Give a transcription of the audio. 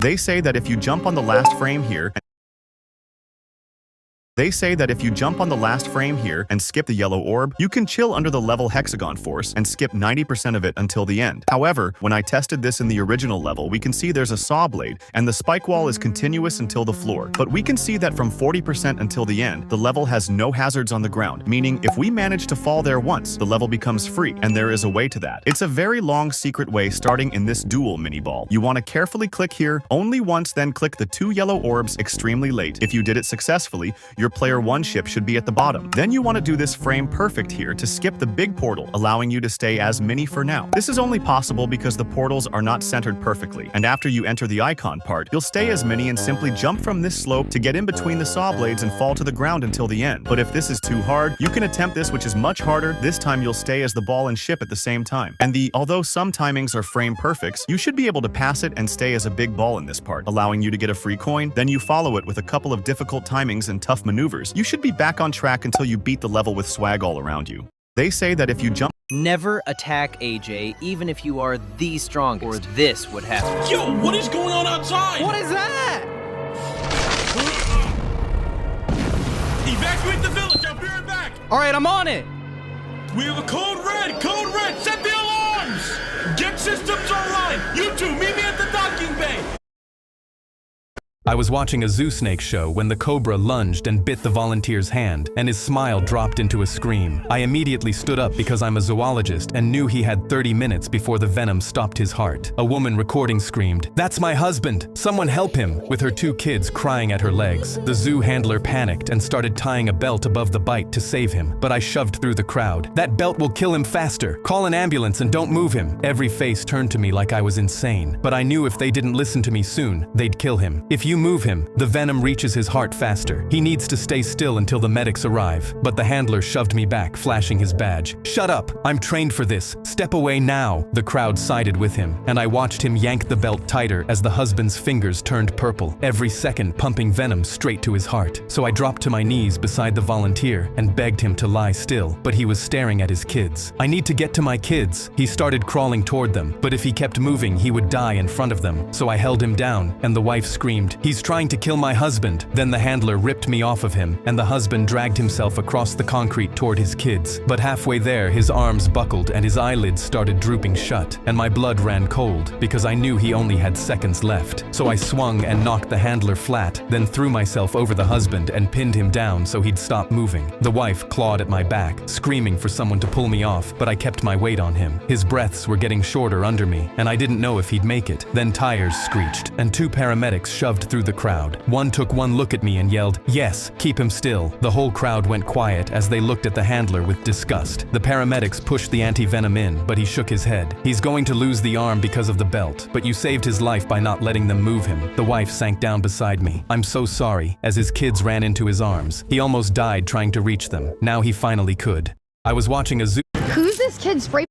They say that if you jump on the last frame here, and skip the yellow orb, you can chill under the level hexagon force and skip 90% of it until the end. However, when I tested this in the original level, we can see there's a saw blade, and the spike wall is continuous until the floor. But we can see that from 40% until the end, the level has no hazards on the ground, meaning if we manage to fall there once, the level becomes free, and there is a way to that. It's a very long secret way starting in this dual mini ball. You want to carefully click here only once, then click the 2 yellow orbs extremely late. If you did it successfully, your player 1 ship should be at the bottom. Then you want to do this frame perfect here to skip the big portal, allowing you to stay as mini for now. This is only possible because the portals are not centered perfectly, and after you enter the icon part, you'll stay as mini and simply jump from this slope to get in between the saw blades and fall to the ground until the end. But if this is too hard, you can attempt this, which is much harder. This time you'll stay as the ball and ship at the same time. And although some timings are frame perfects, you should be able to pass it and stay as a big ball in this part, allowing you to get a free coin. Then you follow it with a couple of difficult timings and tough maneuvers. You should be back on track until you beat the level with swag all around you. They say that if you jump— Never attack AJ, even if you are the strongest, or this would happen. Yo, what is going on outside? What is that? Evacuate the village, I'll be right back. All right, I'm on it. We have a code red, set the alarms. Get systems online. You two, meet me at the docking bay. I was watching a zoo snake show when the cobra lunged and bit the volunteer's hand, and his smile dropped into a scream. I immediately stood up because I'm a zoologist and knew he had 30 minutes before the venom stopped his heart. A woman recording screamed, "That's my husband! Someone help him!" with her 2 kids crying at her legs. The zoo handler panicked and started tying a belt above the bite to save him, but I shoved through the crowd. "That belt will kill him faster! Call an ambulance and don't move him!" Every face turned to me like I was insane, but I knew if they didn't listen to me soon, they'd kill him. If you move him, the venom reaches his heart faster. He needs to stay still until the medics arrive. But the handler shoved me back, flashing his badge. "Shut up! I'm trained for this! Step away now!" The crowd sided with him, and I watched him yank the belt tighter as the husband's fingers turned purple, every second pumping venom straight to his heart. So I dropped to my knees beside the volunteer and begged him to lie still, but he was staring at his kids. "I need to get to my kids." He started crawling toward them, but if he kept moving, he would die in front of them. So I held him down, and the wife screamed, "He's trying to kill my husband." Then the handler ripped me off of him, and the husband dragged himself across the concrete toward his kids. But halfway there, his arms buckled and his eyelids started drooping shut, and my blood ran cold because I knew he only had seconds left. So I swung and knocked the handler flat, then threw myself over the husband and pinned him down so he'd stop moving. The wife clawed at my back, screaming for someone to pull me off, but I kept my weight on him. His breaths were getting shorter under me, and I didn't know if he'd make it. Then tires screeched, and 2 paramedics shoved through the crowd. One took one look at me and yelled, "Yes, keep him still." The whole crowd went quiet as they looked at the handler with disgust. The paramedics pushed the anti-venom in, but he shook his head. "He's going to lose the arm because of the belt, but you saved his life by not letting them move him." The wife sank down beside me. "I'm so sorry," as his kids ran into his arms. He almost died trying to reach them. Now he finally could. I was watching a zoo— Who's this kid spray